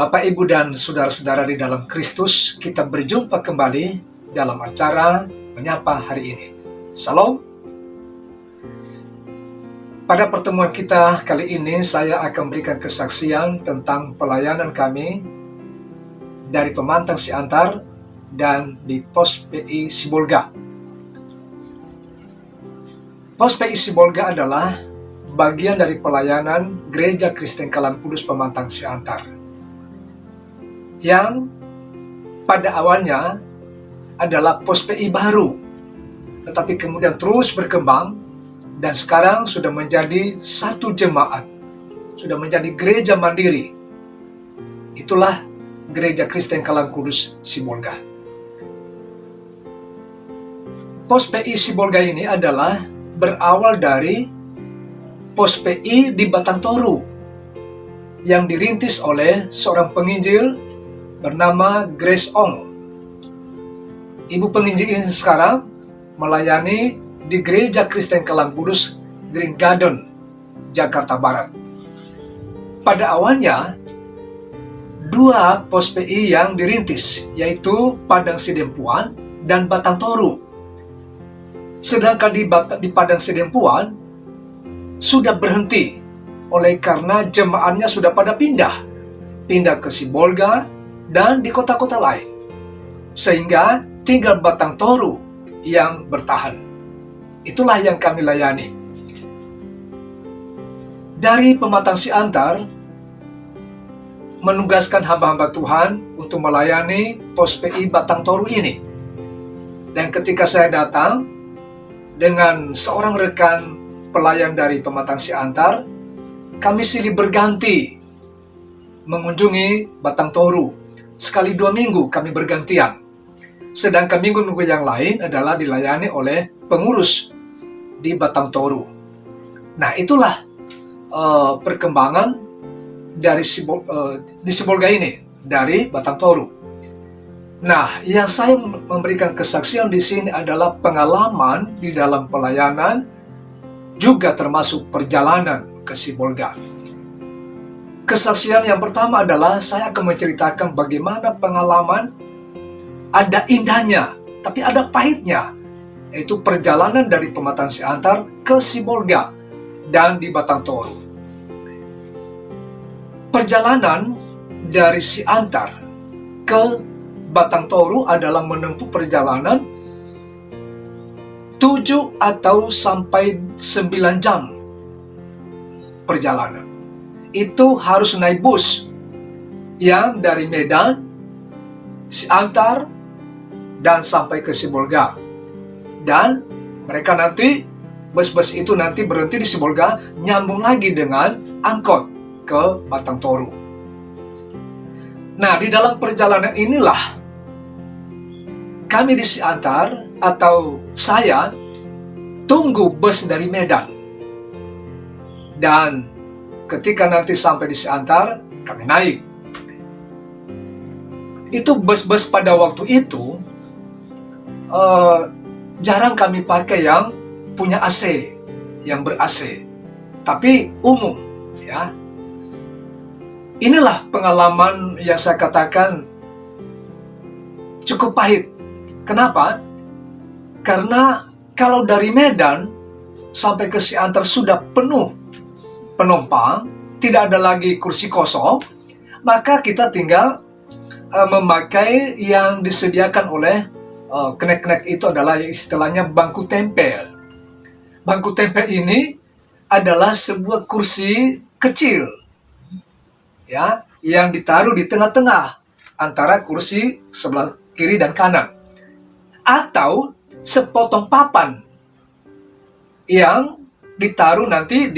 Bapak, Ibu, dan saudara-saudara di dalam Kristus, kita berjumpa kembali dalam acara Menyapa hari ini. Salam. Pada pertemuan kita kali ini, saya akan berikan kesaksian tentang pelayanan kami dari Pemantang Siantar dan di Pos PI Sibolga. Pos PI Sibolga adalah bagian dari pelayanan Gereja Kristen Kalam Kudus Pemantang Siantar, yang pada awalnya adalah pos PI baru, tetapi kemudian terus berkembang dan sekarang sudah menjadi satu jemaat, sudah menjadi gereja mandiri. Itulah Gereja Kristen Kalam Kudus Sibolga. Pos PI Sibolga ini adalah berawal dari pos PI di Batang Toru yang dirintis oleh seorang penginjil bernama Grace Ong. Ibu penginjil ini sekarang melayani di Gereja Kristen Kalam Kudus Green Garden, Jakarta Barat. Pada awalnya, dua pos PI yang dirintis, yaitu Padang Sidempuan dan Batang Toru. Sedangkan di Padang Sidempuan sudah berhenti oleh karena jemaatnya sudah pada pindah ke Sibolga dan di kota-kota lain, sehingga tinggal Batang Toru yang bertahan. Itulah yang kami layani. Dari Pemantang Siantar menugaskan hamba-hamba Tuhan untuk melayani pos PI Batang Toru ini. Dan ketika saya datang dengan seorang rekan pelayan dari Pemantang Siantar, kami silih berganti mengunjungi Batang Toru. Sekali 2 minggu kami bergantian. Sedangkan minggu-minggu yang lain adalah dilayani oleh pengurus di Batang Toru. Nah, itulah perkembangan dari di Sibolga ini, dari Batang Toru. Nah, yang saya memberikan kesaksian di sini adalah pengalaman di dalam pelayanan, juga termasuk perjalanan ke Sibolga. Kesaksian yang pertama adalah saya akan menceritakan bagaimana pengalaman, ada indahnya, tapi ada pahitnya, yaitu perjalanan dari Pemantang Siantar ke Sibolga dan di Batang Toru. Perjalanan dari Siantar ke Batang Toru adalah menempuh perjalanan 7 atau sampai 9 jam perjalanan. Itu harus naik bus yang dari Medan, Siantar, dan sampai ke Sibolga. Dan mereka nanti, bus-bus itu nanti berhenti di Sibolga, nyambung lagi dengan angkot ke Batang Toru. Nah, di dalam perjalanan inilah kami di Siantar, atau saya, tunggu bus dari Medan. Dan ketika nanti sampai di Siantar, kami naik. Itu bus-bus pada waktu itu jarang kami pakai yang punya AC, yang ber-AC, tapi umum, ya. Inilah pengalaman yang saya katakan cukup pahit. Kenapa? Karena kalau dari Medan sampai ke Siantar sudah penuh penumpang, tidak ada lagi kursi kosong, maka kita tinggal memakai yang disediakan oleh kenek-kenek. Itu adalah istilahnya bangku tempel. Bangku tempel ini adalah sebuah kursi kecil, ya, yang ditaruh di tengah-tengah antara kursi sebelah kiri dan kanan, atau sepotong papan yang ditaruh nanti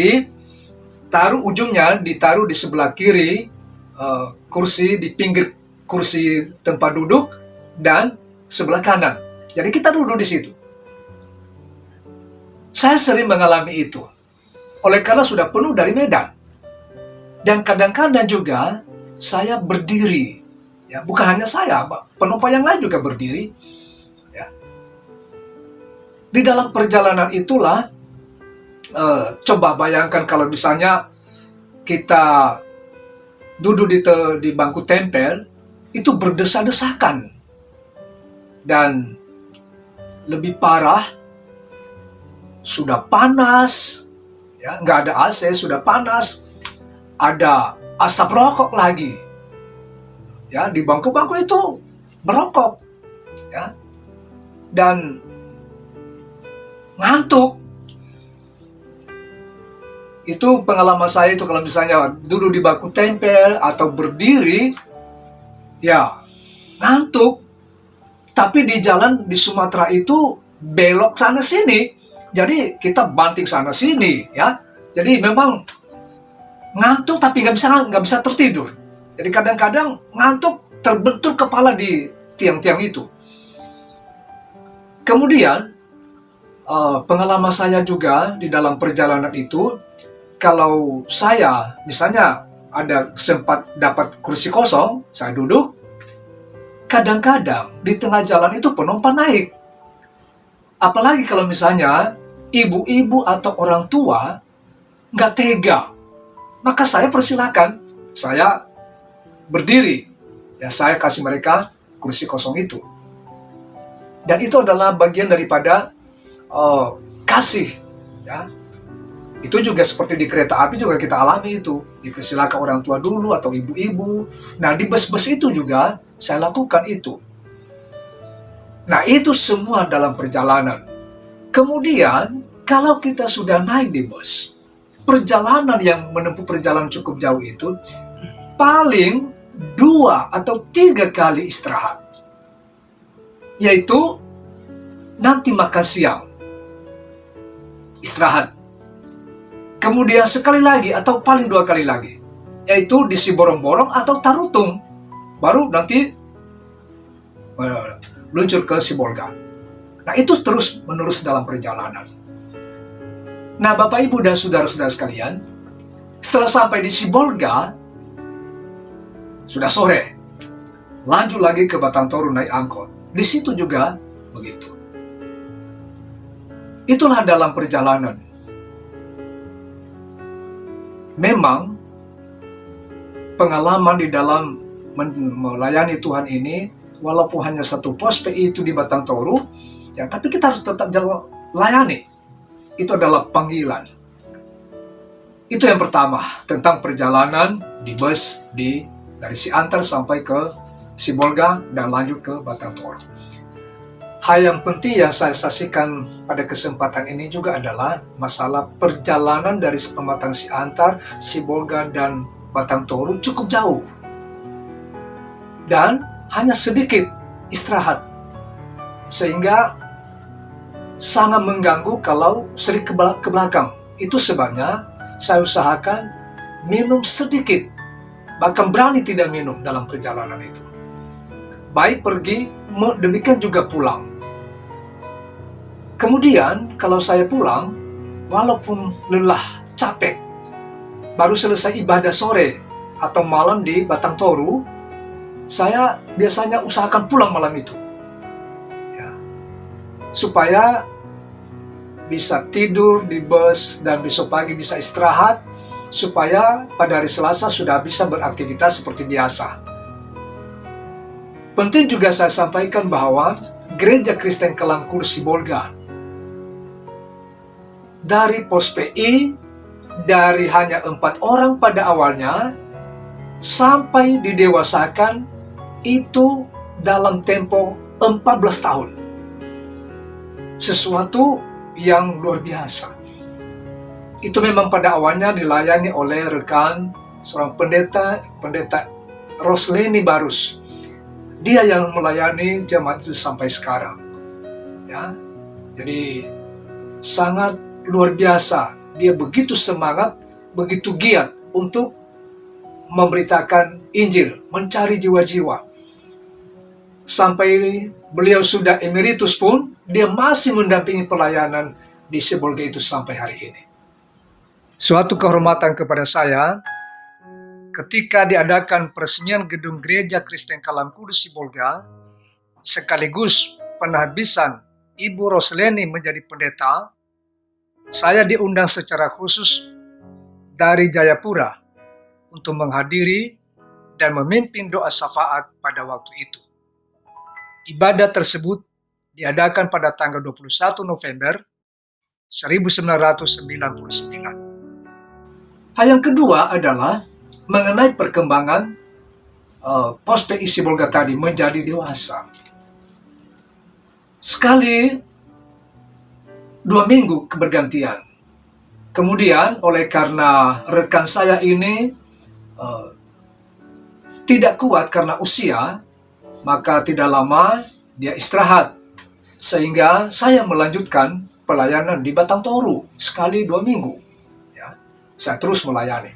ujungnya ditaruh di sebelah kiri kursi, di pinggir kursi tempat duduk, dan sebelah kanan. Jadi kita duduk di situ. Saya sering mengalami itu, oleh karena sudah penuh dari Medan. Dan kadang-kadang juga saya berdiri, ya, bukan hanya saya, penumpang yang lain juga berdiri. Ya. Di dalam perjalanan itulah, coba bayangkan kalau misalnya kita duduk di bangku tempel itu berdesak-desakan. Dan lebih parah, sudah panas, ya, nggak ada AC, sudah panas, ada asap rokok lagi, ya, di bangku-bangku itu merokok, ya, dan ngantuk. Itu pengalaman saya itu, kalau misalnya duduk di bangku tempel atau berdiri, ya ngantuk. Tapi di jalan di Sumatera itu belok sana sini, jadi kita banting sana sini, ya. Jadi memang ngantuk tapi nggak bisa tertidur. Jadi kadang-kadang ngantuk terbentur kepala di tiang-tiang itu. Kemudian pengalaman saya juga di dalam perjalanan itu, kalau saya misalnya ada sempat dapat kursi kosong, saya duduk. Kadang-kadang di tengah jalan itu penumpang naik. Apalagi kalau misalnya ibu-ibu atau orang tua nggak tega, maka saya persilakan, saya berdiri, ya, saya kasih mereka kursi kosong itu. Dan itu adalah bagian daripada kasih, ya. Itu juga seperti di kereta api juga kita alami itu. Dipersilakan orang tua dulu atau ibu-ibu. Nah, di bus-bus itu juga saya lakukan itu. Nah, itu semua dalam perjalanan. Kemudian, kalau kita sudah naik di bus, perjalanan yang menempuh perjalanan cukup jauh itu, paling 2 atau 3 kali istirahat. Yaitu, nanti makan siang, istirahat. Kemudian sekali lagi atau paling 2 kali lagi, yaitu di Siborong-Borong atau Tarutung, baru nanti meluncur ke Sibolga. Nah, itu terus-menerus dalam perjalanan. Nah, Bapak, Ibu, dan saudara-saudara sekalian, setelah sampai di Sibolga, sudah sore, lanjut lagi ke Batang Toru naik angkot. Di situ juga begitu. Itulah dalam perjalanan. Memang pengalaman di dalam melayani Tuhan ini, walaupun hanya satu pos PI itu di Batang Toru, ya, tapi kita harus tetap layani. Itu adalah panggilan. Itu yang pertama, tentang perjalanan di bus dari Siantar sampai ke Sibolga dan lanjut ke Batang Toru. Hal yang penting yang saya saksikan pada kesempatan ini juga adalah masalah perjalanan dari Pematang Siantar, Sibolga, dan Batang Toru cukup jauh. Dan hanya sedikit istirahat. Sehingga sangat mengganggu kalau sering ke belakang. Itu sebabnya saya usahakan minum sedikit. Bahkan berani tidak minum dalam perjalanan itu. Baik pergi, demikian juga pulang. Kemudian kalau saya pulang, walaupun lelah, capek, baru selesai ibadah sore atau malam di Batang Toru, saya biasanya usahakan pulang malam itu, ya, supaya bisa tidur di bus dan besok pagi bisa istirahat, supaya pada hari Selasa sudah bisa beraktivitas seperti biasa. Penting juga saya sampaikan bahwa Gereja Kristen Kelangkur Sibolga, dari pos PI, dari hanya 4 orang pada awalnya, sampai didewasakan itu dalam tempo 14 tahun. Sesuatu yang luar biasa. Itu memang pada awalnya dilayani oleh rekan seorang pendeta Rosleni Barus. Dia yang melayani jemaat itu sampai sekarang. Ya. Jadi sangat luar biasa. Dia begitu semangat, begitu giat untuk memberitakan Injil, mencari jiwa-jiwa. Sampai beliau sudah emeritus pun, dia masih mendampingi pelayanan di Sibolga itu sampai hari ini. Suatu kehormatan kepada saya, ketika diadakan peresmian gedung Gereja Kristen Kalam Kudus Sibolga, sekaligus penabisan Ibu Rosleni menjadi pendeta, saya diundang secara khusus dari Jayapura untuk menghadiri dan memimpin doa syafaat pada waktu itu. Ibadah tersebut diadakan pada tanggal 21 November 1999. Hal yang kedua adalah mengenai perkembangan Pos PI Sibolga tadi menjadi dewasa. Sekali 2 minggu kebergantian. Kemudian oleh karena rekan saya ini tidak kuat karena usia, maka tidak lama dia istirahat. Sehingga saya melanjutkan pelayanan di Batang Toru sekali 2 minggu. Ya, saya terus melayani.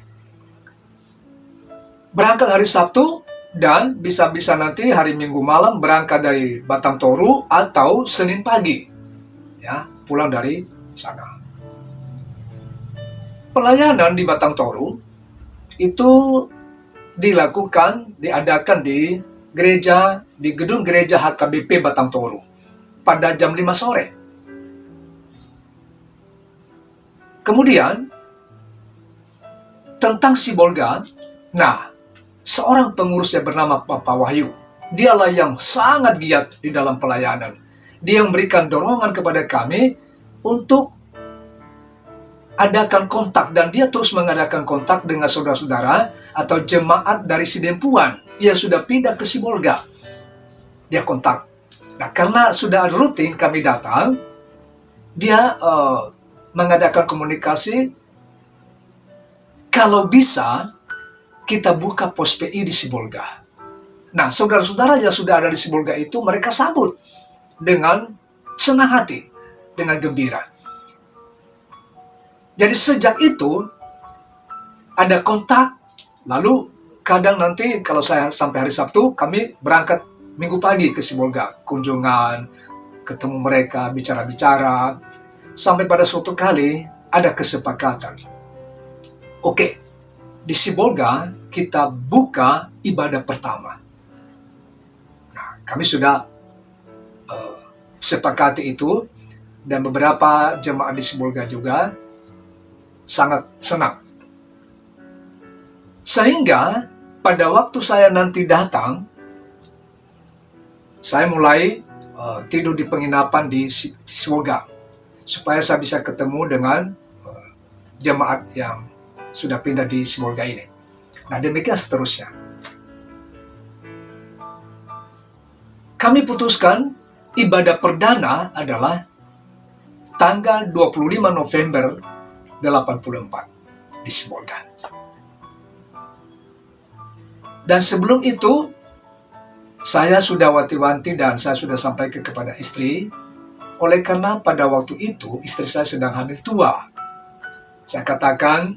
Berangkat hari Sabtu dan bisa-bisa nanti hari Minggu malam berangkat dari Batang Toru atau Senin pagi. Ya, pulang dari sana. Pelayanan di Batang Toru itu diadakan di gedung gereja HKBP Batang Toru pada jam 5 sore. Kemudian tentang Sibolga, seorang pengurus yang bernama Bapak Wahyu, dialah yang sangat giat di dalam pelayanan. Dia memberikan dorongan kepada kami untuk adakan kontak, dan dia terus mengadakan kontak dengan saudara-saudara atau jemaat dari Sidempuan yang sudah pindah ke Sibolga. Dia kontak. Nah, karena sudah rutin kami datang, dia mengadakan komunikasi, kalau bisa kita buka pos PI di Sibolga. Nah, saudara-saudara yang sudah ada di Sibolga itu mereka sambut dengan senang hati, dengan gembira. Jadi sejak itu ada kontak, lalu kadang nanti kalau saya sampai hari Sabtu, kami berangkat Minggu pagi ke Sibolga, kunjungan, ketemu mereka, bicara-bicara, sampai pada suatu kali ada kesepakatan. Oke, di Sibolga kita buka ibadah pertama. Nah, kami sudah sepakati itu, dan beberapa jemaat di Sibolga juga sangat senang. Sehingga pada waktu saya nanti datang, saya mulai tidur di penginapan di Sibolga supaya saya bisa ketemu dengan jemaat yang sudah pindah di Sibolga ini. Nah, demikian seterusnya. Kami putuskan ibadah perdana adalah tanggal 25 November 84 di Sibolga. Dan sebelum itu saya sudah wanti-wanti dan saya sudah sampaikan kepada istri, oleh karena pada waktu itu istri saya sedang hamil tua. Saya katakan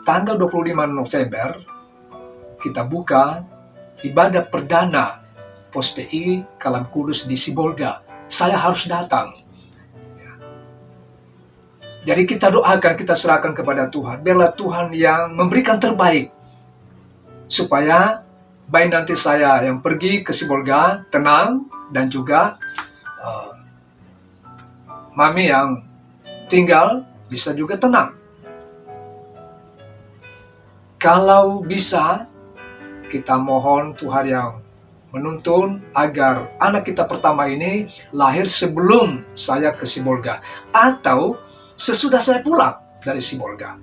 tanggal 25 November kita buka ibadah perdana Pos PI Kalam Kudus di Sibolga. Saya harus datang. Jadi kita doakan, kita serahkan kepada Tuhan. Biarlah Tuhan yang memberikan terbaik. Supaya baik nanti saya yang pergi ke Sibolga tenang, dan juga Mami yang tinggal bisa juga tenang. Kalau bisa, kita mohon Tuhan yang menuntun agar anak kita pertama ini lahir sebelum saya ke Sibolga, atau sesudah saya pulang dari Sibolga.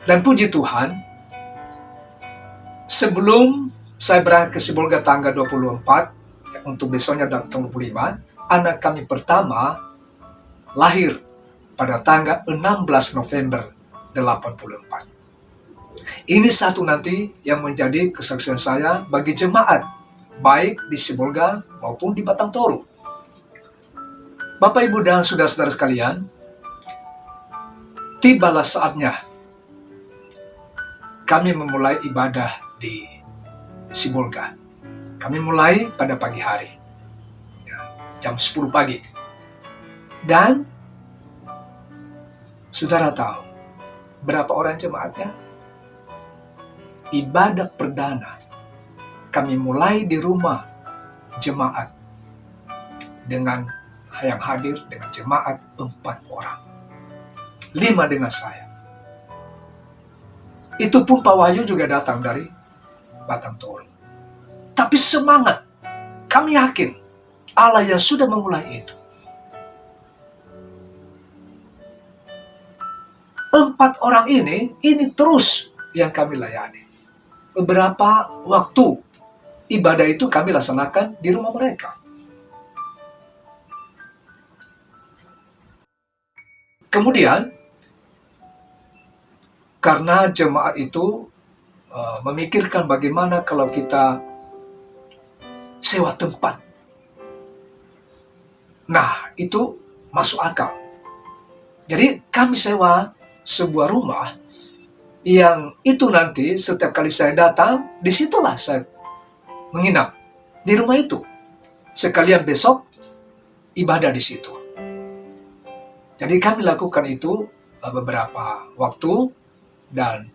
Dan puji Tuhan, sebelum saya berangkat ke Sibolga tanggal 24, untuk besoknya tanggal 25, anak kami pertama lahir pada tanggal 16 November 84. Ini satu nanti yang menjadi kesaksian saya bagi jemaat, baik di Sibolga maupun di Batang Toru. Bapak, Ibu, dan saudara-saudara sekalian, tibalah saatnya kami memulai ibadah di Sibolga. Kami mulai pada pagi hari, jam 10 pagi. Dan saudara tahu berapa orang jemaatnya? Ibadah perdana kami mulai di rumah jemaat dengan yang hadir dengan jemaat 4 orang, 5 dengan saya. Itu pun Pak Wahyu juga datang dari Batang Toru. Tapi semangat, kami yakin Allah yang sudah memulai itu. 4 orang ini terus yang kami layani. Beberapa waktu ibadah itu kami laksanakan di rumah mereka. Kemudian, karena jemaat itu memikirkan bagaimana kalau kita sewa tempat. Nah, itu masuk akal. Jadi kami sewa sebuah rumah yang itu nanti setiap kali saya datang, disitulah saya menginap di rumah itu. Sekalian besok ibadah di situ. Jadi kami lakukan itu beberapa waktu, dan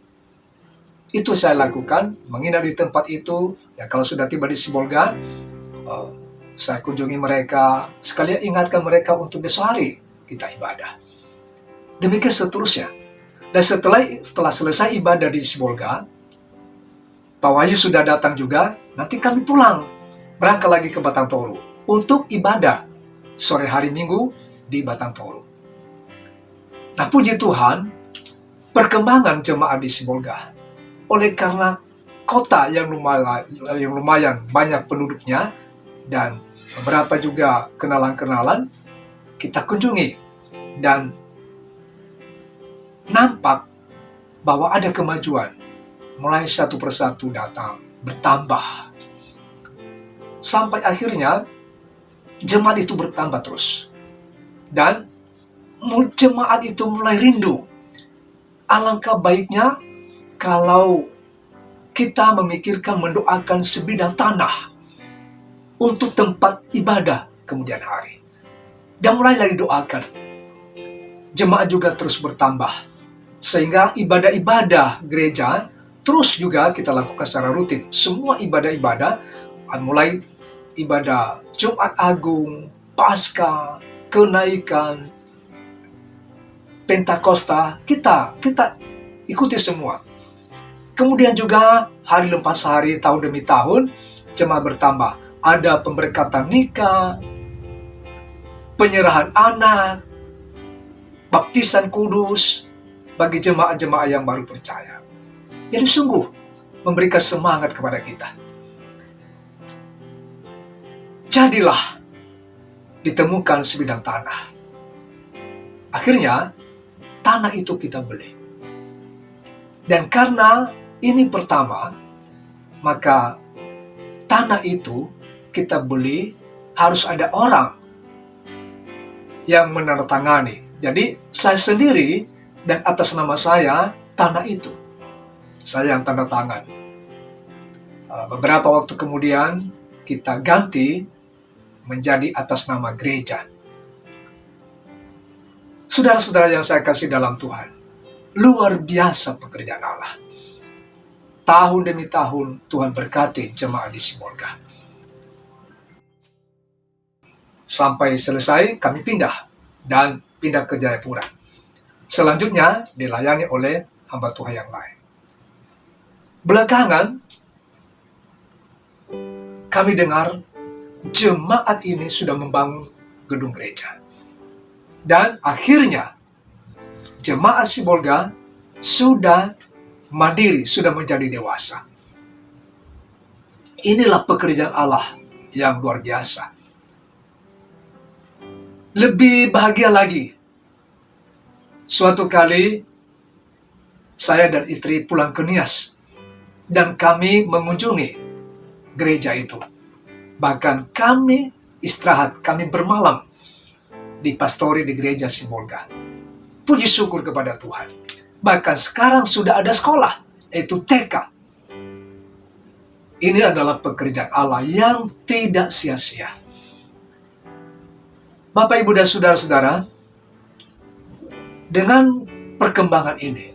itu saya lakukan, menginap di tempat itu. Dan kalau sudah tiba di Sibolga, saya kunjungi mereka, sekalian ingatkan mereka untuk besok hari kita ibadah. Demikian seterusnya. Dan setelah selesai ibadah di Sibolga, Pak Wahyu sudah datang juga. Nanti kami pulang, berangkat lagi ke Batang Toru untuk ibadah sore hari Minggu di Batang Toru. Nah, puji Tuhan, perkembangan jemaat di Sibolga, oleh karena kota yang lumayan banyak penduduknya dan beberapa juga kenalan-kenalan, kita kunjungi dan nampak bahwa ada kemajuan. Mulai satu persatu datang, bertambah. Sampai akhirnya jemaat itu bertambah terus. Dan jemaat itu mulai rindu. Alangkah baiknya kalau kita memikirkan mendoakan sebidang tanah untuk tempat ibadah kemudian hari. Dan mulailah didoakan. Jemaat juga terus bertambah. Sehingga ibadah-ibadah gereja terus juga kita lakukan secara rutin. Semua ibadah-ibadah, mulai ibadah Jumat Agung, Paskah, Kenaikan, Pentakosta, kita ikuti semua. Kemudian juga hari lepas hari, tahun demi tahun, jemaat bertambah. Ada pemberkatan nikah, penyerahan anak, baptisan kudus bagi jemaat-jemaat yang baru percaya. Jadi sungguh memberikan semangat kepada kita. Jadilah ditemukan sebidang tanah. Akhirnya tanah itu kita beli. Dan karena ini pertama, maka tanah itu kita beli harus ada orang yang menandatangani. Jadi saya sendiri dan atas nama saya tanah itu saya yang tanda tangan. Beberapa waktu kemudian kita ganti menjadi atas nama gereja. Saudara-saudara yang saya kasih dalam Tuhan, luar biasa pekerjaan Allah. Tahun demi tahun Tuhan berkati jemaat di Sibolga. Sampai selesai kami pindah ke Jayapura. Selanjutnya dilayani oleh hamba Tuhan yang lain. Belakangan kami dengar jemaat ini sudah membangun gedung gereja. Dan akhirnya jemaat Sibolga sudah mandiri, sudah menjadi dewasa. Inilah pekerjaan Allah yang luar biasa. Lebih bahagia lagi, suatu kali saya dan istri pulang ke Nias dan kami mengunjungi gereja itu. Bahkan kami istirahat, kami bermalam di pastori di gereja Sibolga. Puji syukur kepada Tuhan. Bahkan sekarang sudah ada sekolah, yaitu TK. Ini adalah pekerjaan Allah yang tidak sia-sia. Bapak, Ibu, dan saudara-saudara, dengan perkembangan ini,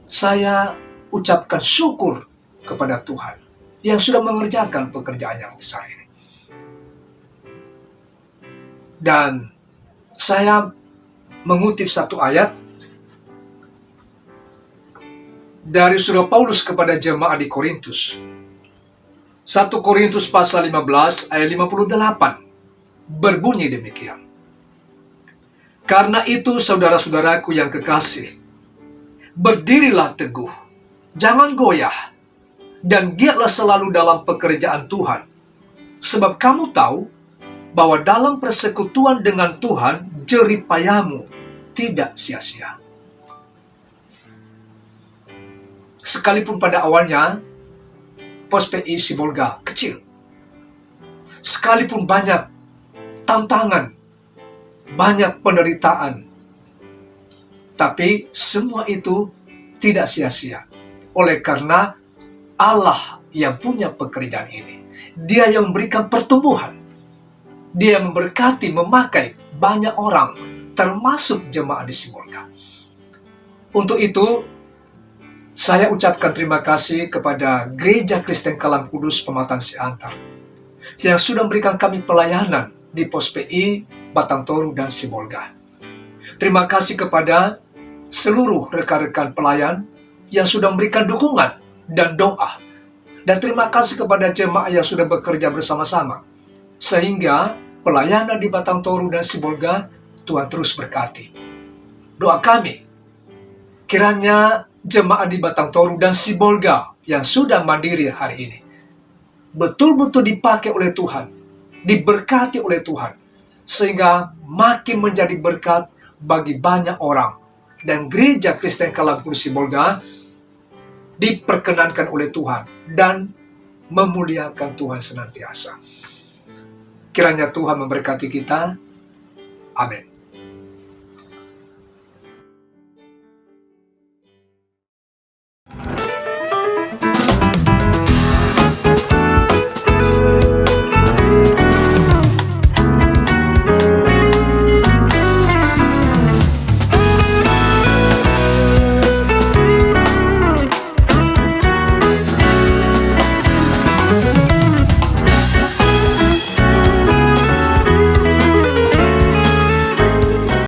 saya ucapkan syukur kepada Tuhan yang sudah mengerjakan pekerjaan yang besar ini. Dan saya mengutip satu ayat Dari surat Paulus kepada jemaat di Korintus. 1 Korintus pasal 15 ayat 58 berbunyi demikian. Karena itu saudara-saudaraku yang kekasih, berdirilah teguh, jangan goyah, dan giatlah selalu dalam pekerjaan Tuhan. Sebab kamu tahu bahwa dalam persekutuan dengan Tuhan, jerih payahmu tidak sia-sia. Sekalipun pada awalnya Pos PI Sibolga kecil, sekalipun banyak tantangan, banyak penderitaan, tapi semua itu tidak sia-sia. Oleh karena Allah yang punya pekerjaan ini, Dia yang memberikan pertumbuhan, Dia yang memberkati, memakai banyak orang, termasuk jemaat di Sibolga. Untuk itu, saya ucapkan terima kasih kepada Gereja Kristen Kalam Kudus Pematang Siantar yang sudah memberikan kami pelayanan di Pos PI Batang Toru dan Sibolga. Terima kasih kepada seluruh rekan-rekan pelayan yang sudah memberikan dukungan dan doa. Dan terima kasih kepada jemaat yang sudah bekerja bersama-sama, sehingga pelayanan di Batang Toru dan Sibolga Tuhan terus berkati. Doa kami, kiranya jemaat di Batang Toru dan Sibolga yang sudah mandiri hari ini betul-betul dipakai oleh Tuhan, diberkati oleh Tuhan, sehingga makin menjadi berkat bagi banyak orang, dan Gereja Kristen Kalam Kudus Sibolga diperkenankan oleh Tuhan dan memuliakan Tuhan senantiasa. Kiranya Tuhan memberkati kita. Amin.